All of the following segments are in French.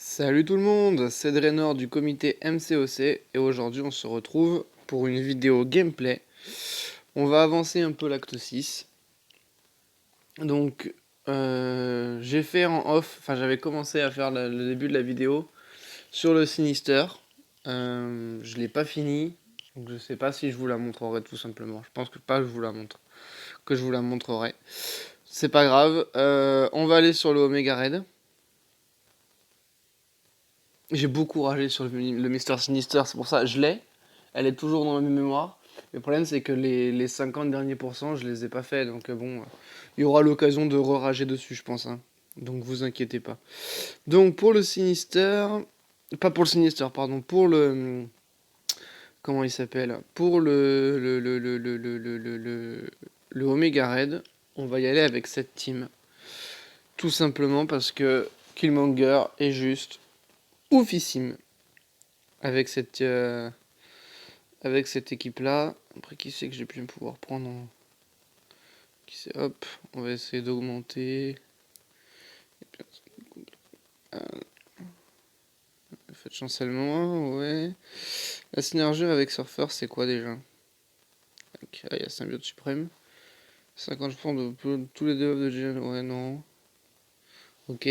Salut tout le monde, c'est Draenor du comité MCOC et aujourd'hui on se retrouve pour une vidéo gameplay. On va avancer un peu l'acte 6. Donc j'ai fait en off, enfin j'avais commencé à faire le début de la vidéo sur le Sinister. Je l'ai pas fini, donc je sais pas si je vous la montrerai tout simplement. Je pense que pas je vous la montre, que je vous la montrerai. C'est pas grave, on va aller sur le Omega Red. J'ai beaucoup ragé sur le Mister Sinister, c'est pour ça je l'ai. Elle est toujours dans ma mémoire. Le problème, c'est que les 50 derniers pourcents, je les ai pas fait. Donc bon, il y aura l'occasion de re-rager dessus, je pense, hein. Donc vous inquiétez pas. Donc pour le Sinister... Pas pour le Sinister, pardon. Pour le... Comment il s'appelle? Pour le Omega Red, on va y aller avec cette team. Tout simplement parce que Killmonger est juste oufissime avec cette équipe-là. Après, qui c'est que j'ai pu pouvoir prendre Qui c'est? Hop, on va essayer d'augmenter. Effet de chancellement, ouais. La synergie avec Surfer, c'est quoi déjà? Ok, il y a Symbiote Suprême. 50% de tous les debuffs de Gen. Ouais, non. Ok.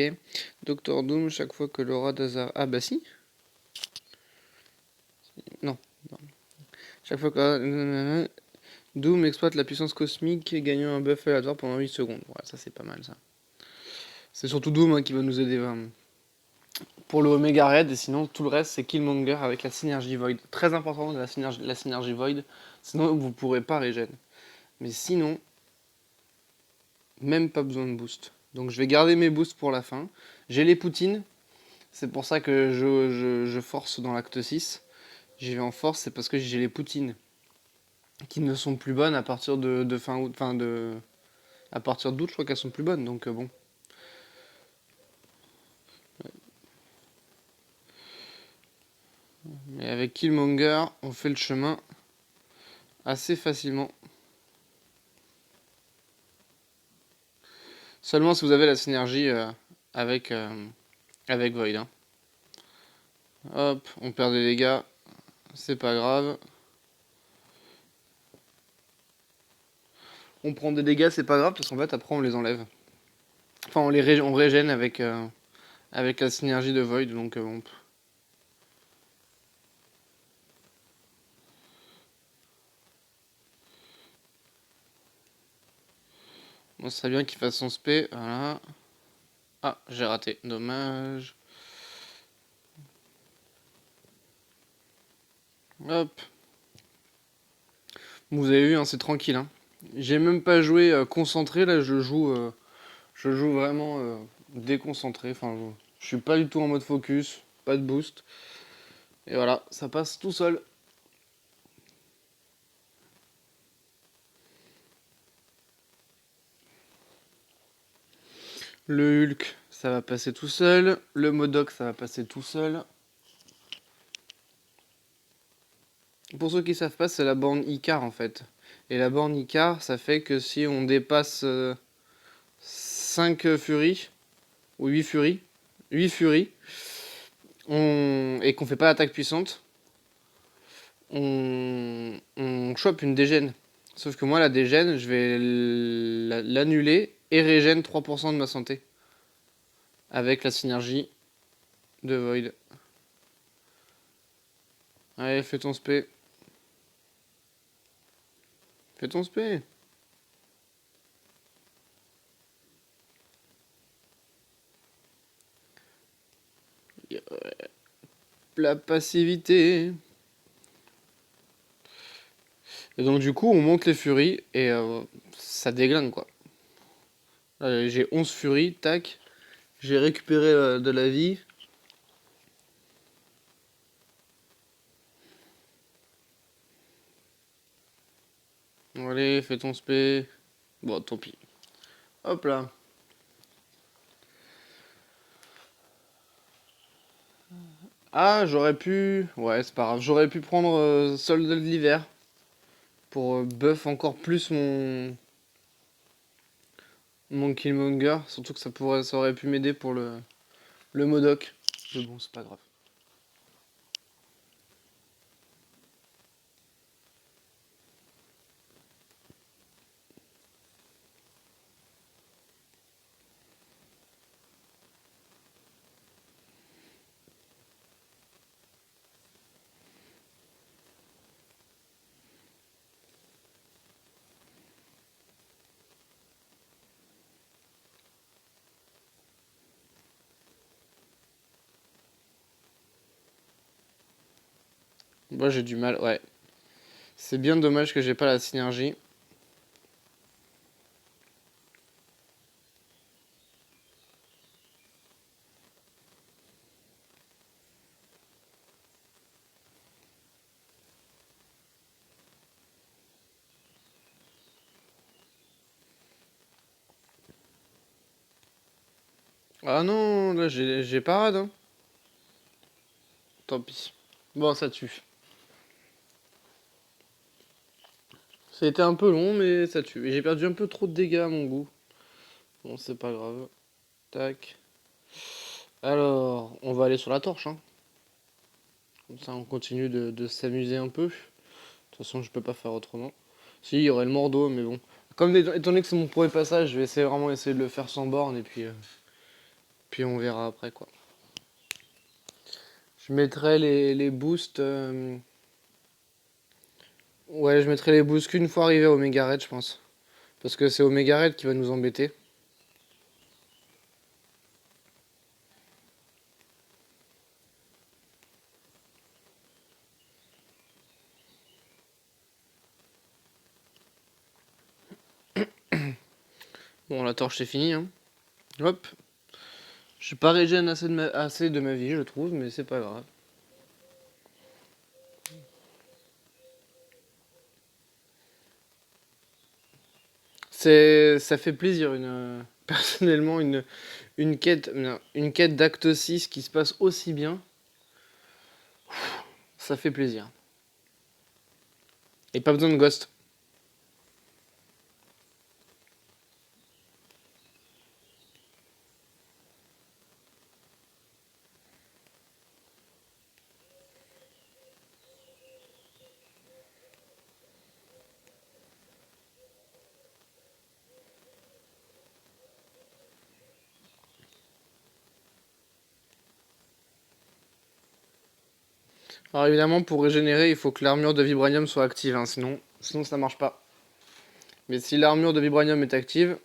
Docteur Doom, chaque fois que l'aura d'Azar. Ah, bah si. Non. Non. Chaque fois que. Doom exploite la puissance cosmique, gagnant un buff aléatoire pendant 8 secondes. Ouais, ça c'est pas mal ça. C'est surtout Doom hein, qui va nous aider pour le Omega Red, et sinon tout le reste c'est Killmonger avec la synergie Void. Très important la synergie Void, sinon vous pourrez pas régène. Mais sinon, même pas besoin de boost. Donc je vais garder mes boosts pour la fin. J'ai les poutines, c'est pour ça que je force dans l'acte 6. J'y vais en force, c'est parce que j'ai les poutines qui ne sont plus bonnes à partir de fin août, à partir d'août je crois qu'elles sont plus bonnes, donc bon. Mais avec Killmonger, on fait le chemin assez facilement. Seulement si vous avez la synergie avec, avec Void. Hein. Hop, on perd des dégâts. C'est pas grave. On prend des dégâts, c'est pas grave, parce qu'en fait, après, on les enlève. Enfin, on régène avec la synergie de Void, donc bon. Bon, ce serait bien qu'il fasse son spé, voilà. Ah, j'ai raté, dommage. Hop. Vous avez vu, hein, c'est tranquille. Hein. J'ai même pas joué concentré, là, je joue vraiment déconcentré. Enfin, je suis pas du tout en mode focus, pas de boost. Et voilà, ça passe tout seul. Le Hulk, ça va passer tout seul. Le Modok, ça va passer tout seul. Pour ceux qui savent pas, c'est la borne Icar en fait. Et la borne Icar, ça fait que si on dépasse 5 furies, ou 8 furies, 8 furies, et qu'on fait pas d'attaque puissante, on chope une dégène. Sauf que moi, la dégène, je vais l'annuler et régène 3% de ma santé. Avec la synergie de Void. Allez, fais ton spé. Fais ton spé. La passivité. Et donc du coup, on monte les furies et ça déglingue quoi. Là, j'ai 11 furies, tac. J'ai récupéré de la vie. Allez, fais ton spé. Bon, tant pis. Hop là. Ah, j'aurais pu... Ouais, c'est pas grave. J'aurais pu prendre Soldat de l'hiver. Pour buff encore plus mon Killmonger. Surtout que ça aurait pu m'aider pour le Modok. Mais bon, c'est pas grave. Moi j'ai du mal, ouais. C'est bien dommage que j'ai pas la synergie. Ah non, là j'ai parade, hein. Tant pis. Bon, ça tue. Ça a été un peu long, mais ça tue. Et j'ai perdu un peu trop de dégâts à mon goût. Bon, c'est pas grave. Tac. Alors, on va aller sur la torche, hein. Comme ça, on continue de s'amuser un peu. De toute façon, je peux pas faire autrement. Si, il y aurait le Mordo, mais bon. Comme étant donné que c'est mon premier passage, je vais essayer de le faire sans borne et puis on verra après quoi. Je mettrai les boosts. Ouais, je mettrai les boosts qu'une fois arrivé au Omega Red, je pense. Parce que c'est Omega Red qui va nous embêter. Bon, la torche c'est fini, hein. Hop. Je suis pas régène assez de ma vie, je trouve, mais c'est pas grave. Ça fait plaisir, personnellement, une quête d'acte 6 qui se passe aussi bien. Ça fait plaisir. Et pas besoin de ghost. Alors évidemment, pour régénérer, il faut que l'armure de Vibranium soit active, hein, sinon ça marche pas. Mais si l'armure de Vibranium est active,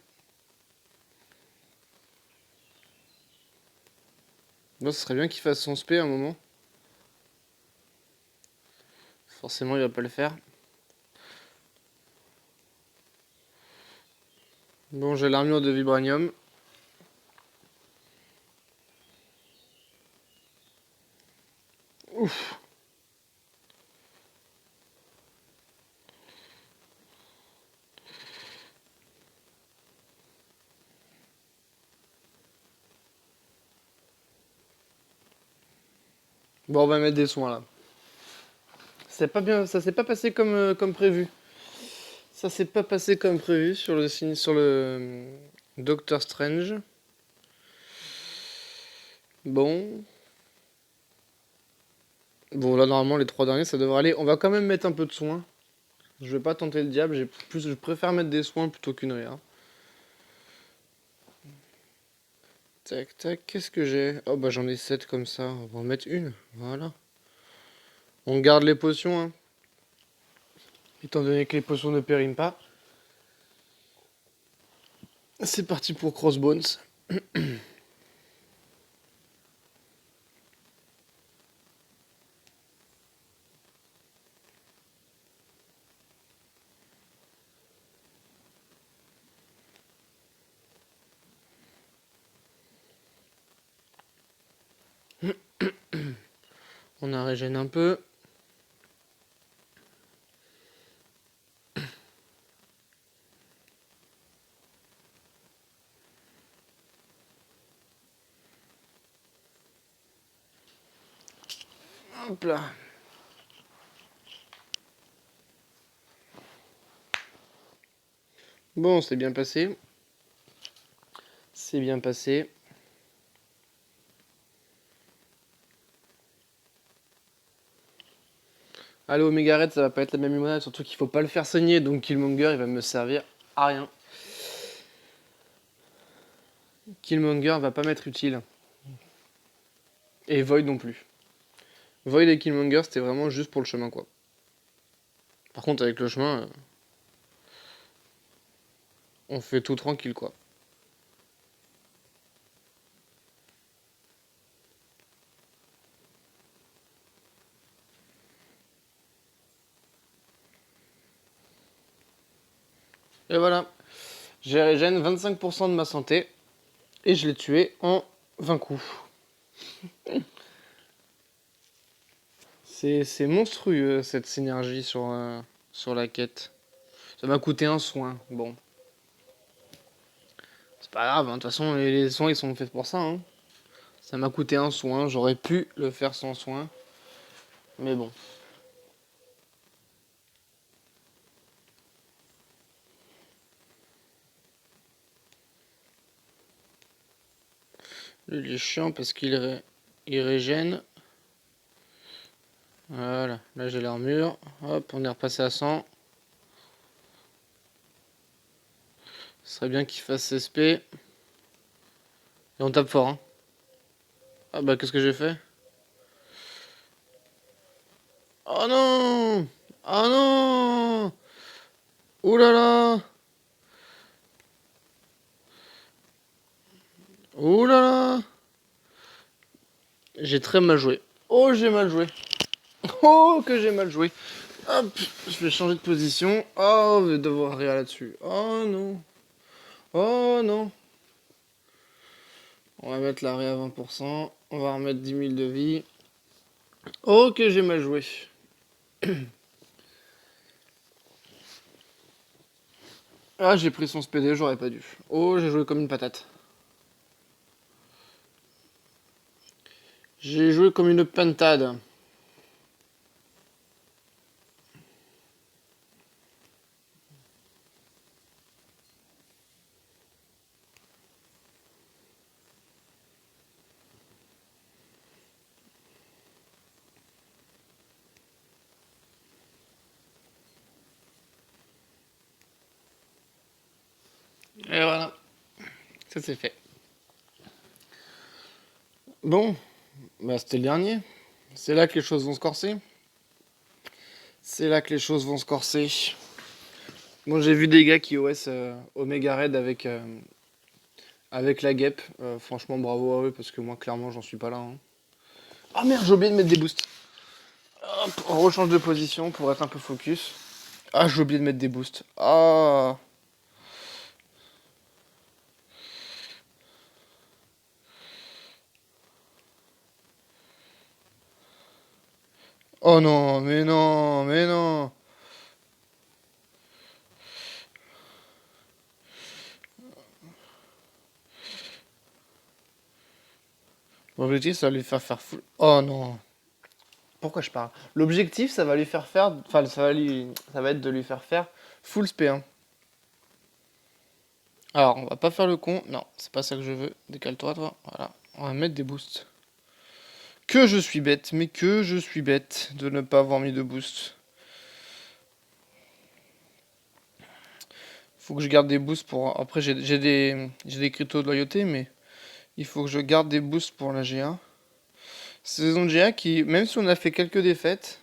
bon, ce serait bien qu'il fasse son spé à un moment. Forcément, il va pas le faire. Bon, j'ai l'armure de Vibranium. Ouf. Bon, on va mettre des soins là. C'est pas bien, ça s'est pas passé comme prévu. Ça s'est pas passé comme prévu sur le Doctor Strange. Bon. Bon, là, normalement, les trois derniers, ça devrait aller. On va quand même mettre un peu de soins. Je vais pas tenter le diable. Je préfère mettre des soins plutôt qu'une réa. Tac, tac. Qu'est-ce que j'ai? Oh, bah, j'en ai 7 comme ça. On va en mettre une. Voilà. On garde les potions, hein. Étant donné que les potions ne périment pas. C'est parti pour Crossbones. On a régène un peu. Hop là. Bon, c'est bien passé. C'est bien passé. Allez, Omega Red, ça va pas être la même limonade, surtout qu'il faut pas le faire saigner, donc Killmonger, il va me servir à rien. Killmonger va pas m'être utile. Et Void non plus. Void et Killmonger, c'était vraiment juste pour le chemin, quoi. Par contre, avec le chemin, on fait tout tranquille, quoi. Et voilà. J'ai régène 25% de ma santé. Et je l'ai tué en 20 coups. C'est monstrueux, cette synergie sur la quête. Ça m'a coûté un soin. Bon. C'est pas grave, hein. De toute façon, les soins, ils sont faits pour ça, hein. Ça m'a coûté un soin. J'aurais pu le faire sans soin. Mais bon. Lui, il est chiant parce il régène. Voilà. Là, j'ai l'armure. Hop, on est repassé à 100. Ce serait bien qu'il fasse SP. Et on tape fort, hein. Ah bah, qu'est-ce que j'ai fait? Oh non! Oh non! Ouh là là! Ouh là là! J'ai très mal joué. Oh, j'ai mal joué. Oh, que j'ai mal joué. Hop, je vais changer de position. Oh, je vais devoir rire là-dessus. Oh non. Oh non. On va mettre l'arrêt à 20%. On va remettre 10 000 de vie. Oh, que j'ai mal joué. Ah, j'ai pris son SPD, j'aurais pas dû. Oh, j'ai joué comme une patate. J'ai joué comme une pentade. Et voilà. Ça c'est fait. Bon, bah c'était le dernier. C'est là que les choses vont se corser. C'est là que les choses vont se corser. Bon, j'ai vu des gars qui OS Omega Red avec la guêpe. Franchement, bravo à eux parce que moi, clairement, j'en suis pas là, hein. Ah merde, j'ai oublié de mettre des boosts. Hop, on rechange de position pour être un peu focus. Ah, j'ai oublié de mettre des boosts. Ah. Oh non, mais non, mais non. L'objectif, ça va lui faire full. Oh non. Pourquoi je parle? L'objectif, ça va lui faire. Enfin, ça va être de lui faire full SP1. Alors, on va pas faire le con. Non, c'est pas ça que je veux. Décale-toi, toi. Voilà. On va mettre des boosts. Que je suis bête, mais que je suis bête de ne pas avoir mis de boost. Faut que je garde des boosts pour. Après, j'ai des cryptos de loyauté, mais il faut que je garde des boosts pour la GA. Saison de GA qui, même si on a fait quelques défaites,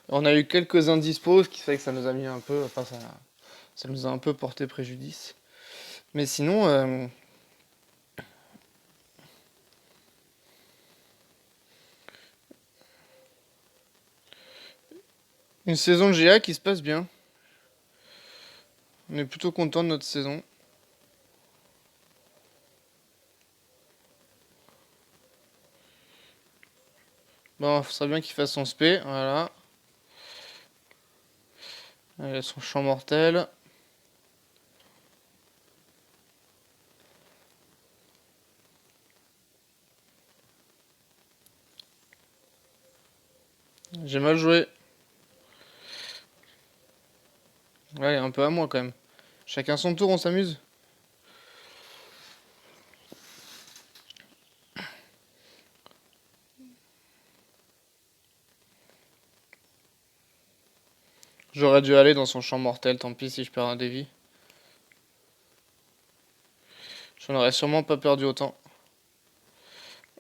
on a eu quelques indispos, ce qui fait que ça nous a mis un peu. Enfin, ça nous a un peu porté préjudice. Mais sinon, une saison de GA qui se passe bien. On est plutôt content de notre saison. Bon, il serait bien qu'il fasse son SP, voilà. Il a son champ mortel. J'ai mal joué. Ouais, un peu à moi quand même. Chacun son tour, on s'amuse. J'aurais dû aller dans son champ mortel, tant pis si je perds un dévi. J'en aurais sûrement pas perdu autant.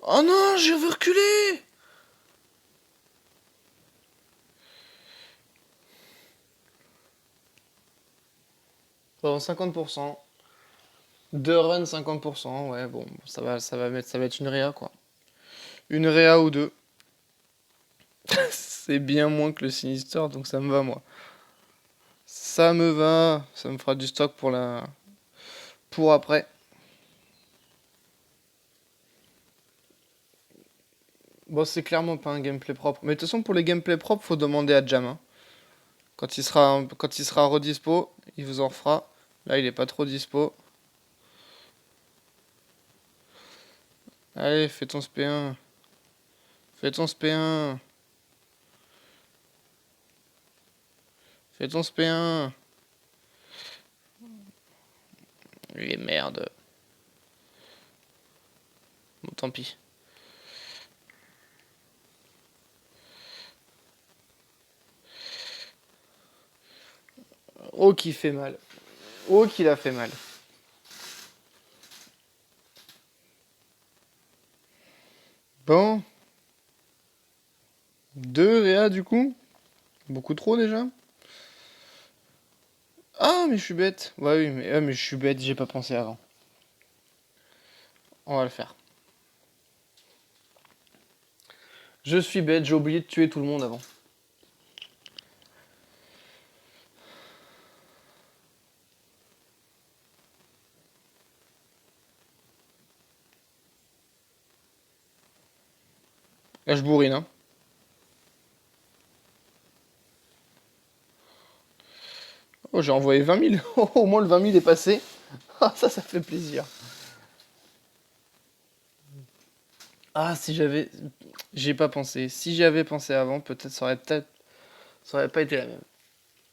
Oh non, je veux reculer. Bon, 50%. 2 runs, 50%. Ouais, bon, ça va être une réa, quoi. Une réa ou deux. C'est bien moins que le Sinister, donc ça me va, moi. Ça me va. Ça me fera du stock pour après. Bon, c'est clairement pas un gameplay propre. Mais de toute façon, pour les gameplays propres, faut demander à Jam, hein. Quand il sera redispo, il vous en refera. Là, il est pas trop dispo. Allez, fais ton SP1. Fais ton SP1. Fais ton SP1. Les merde. Bon, tant pis. Oh, qui fait mal. Oh, qu'il a fait mal. Bon. 2 réa du coup. Beaucoup trop déjà. Ah, mais je suis bête. Ouais, oui, mais je suis bête, j'ai pas pensé avant. On va le faire. Je suis bête, j'ai oublié de tuer tout le monde avant. Là, je bourrine, hein. Oh, j'ai envoyé 20 000. Oh, au moins le 20 000 est passé. Ah, ça fait plaisir. Ah, si j'avais. J'ai pas pensé. Si j'y avais pensé avant, peut-être ça aurait pas été la même.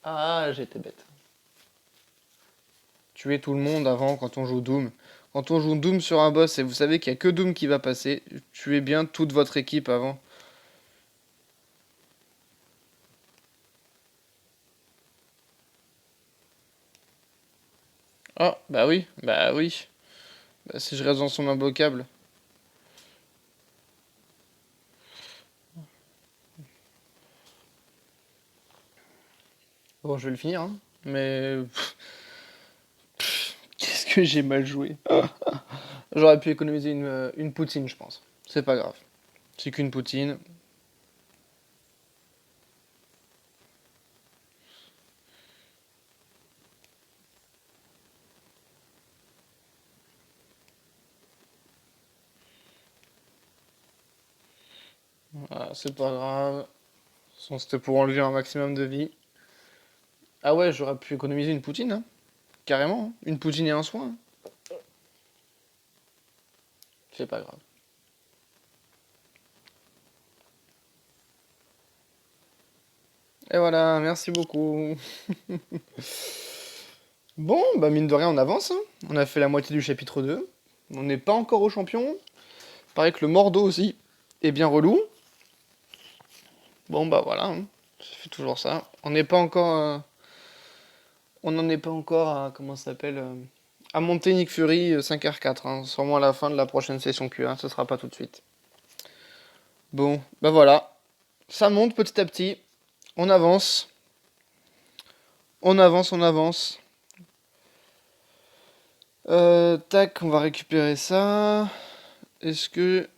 Ah, j'étais bête. Tuer tout le monde avant quand on joue Doom. Quand on joue Doom sur un boss et vous savez qu'il y a que Doom qui va passer, tuez bien toute votre équipe avant. Ah, bah oui, bah oui. Bah, si je reste dans son imbloquable. Bon, je vais le finir, hein. Mais. Qu'est-ce que j'ai mal joué. J'aurais pu économiser une poutine, je pense. C'est pas grave. C'est qu'une poutine. Voilà, c'est pas grave. De toute façon, c'était pour enlever un maximum de vie. Ah ouais, j'aurais pu économiser une poutine, hein. Carrément, hein. Une poutine et un soin, hein. C'est pas grave. Et voilà, merci beaucoup. Bon, bah mine de rien, on avance, hein. On a fait la moitié du chapitre 2. On n'est pas encore au champion. Paraît que le Mordo aussi est bien relou. Bon, bah voilà, hein. Ça fait toujours ça. On n'est pas encore. On n'en est pas encore à. Comment ça s'appelle à monter Nick Fury 5R4, hein. Sûrement à la fin de la prochaine session Q1, ce sera pas tout de suite. Bon, bah voilà. Ça monte petit à petit. On avance. On avance, on avance. Tac, on va récupérer ça. Est-ce que.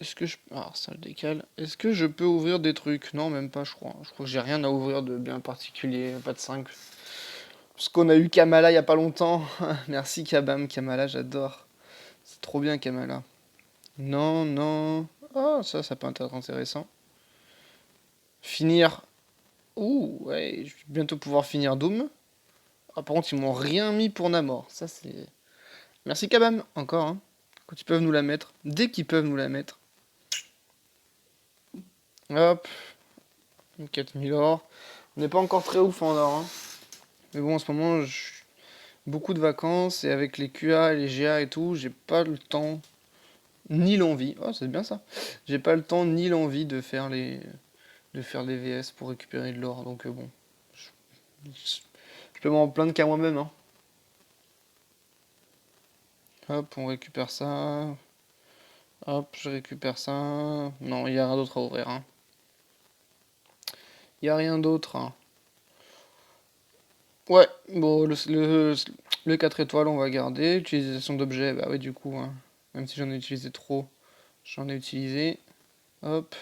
Est-ce que je. Ah, ça le décale. Est-ce que je peux ouvrir des trucs? Non, même pas, je crois. Je crois que j'ai rien à ouvrir de bien particulier. Pas de 5. Parce qu'on a eu Kamala il y a pas longtemps. Merci Kabam, Kamala, j'adore. C'est trop bien Kamala. Non, non. Oh, ça peut être intéressant. Finir. Ouh, ouais, je vais bientôt pouvoir finir Doom. Ah, par contre, ils m'ont rien mis pour Namor. Ça, c'est. Merci Kabam, encore, hein. Quand ils peuvent nous la mettre. Dès qu'ils peuvent nous la mettre. Hop. 4000 or. On n'est pas encore très ouf en or, hein. Mais bon, en ce moment, beaucoup de vacances. Et avec les QA et les GA et tout, j'ai pas le temps. Ni l'envie. Oh, c'est bien ça. J'ai pas le temps ni l'envie de faire les VS pour récupérer de l'or. Donc bon, Je peux m'en plaindre qu'à moi-même, hein. Hop, on récupère ça. Hop, je récupère ça. Non, il n'y a rien d'autre à ouvrir, hein. Il n'y a rien d'autre, hein. Ouais, bon, le 4 étoiles, on va garder. Utilisation d'objets, bah oui, du coup, hein. Même si j'en ai utilisé trop, j'en ai utilisé. Hop.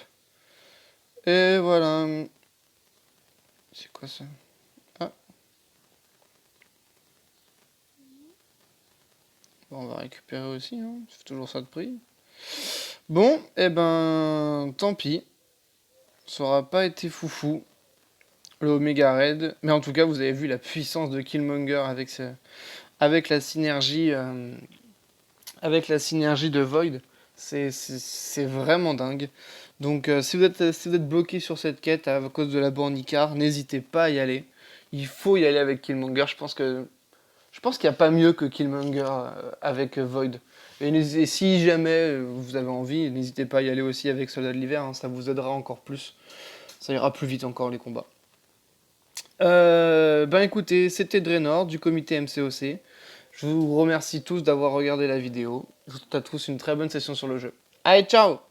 Et voilà. C'est quoi ça? Ah, bon, on va récupérer aussi, hein. C'est toujours ça de prix. Bon, eh ben, tant pis. Ça aura pas été foufou, le Omega Red. Mais en tout cas, vous avez vu la puissance de Killmonger avec avec la synergie de Void. C'est vraiment dingue. Donc, si vous êtes bloqué sur cette quête à cause de la borne Icar, n'hésitez pas à y aller. Il faut y aller avec Killmonger. Je pense qu'il n'y a pas mieux que Killmonger avec Void. Et si jamais vous avez envie, n'hésitez pas à y aller aussi avec Soldat de l'Hiver, hein, ça vous aidera encore plus. Ça ira plus vite encore les combats. Ben écoutez, c'était Draenor du comité MCOC. Je vous remercie tous d'avoir regardé la vidéo. Je vous souhaite à tous une très bonne session sur le jeu. Allez, ciao!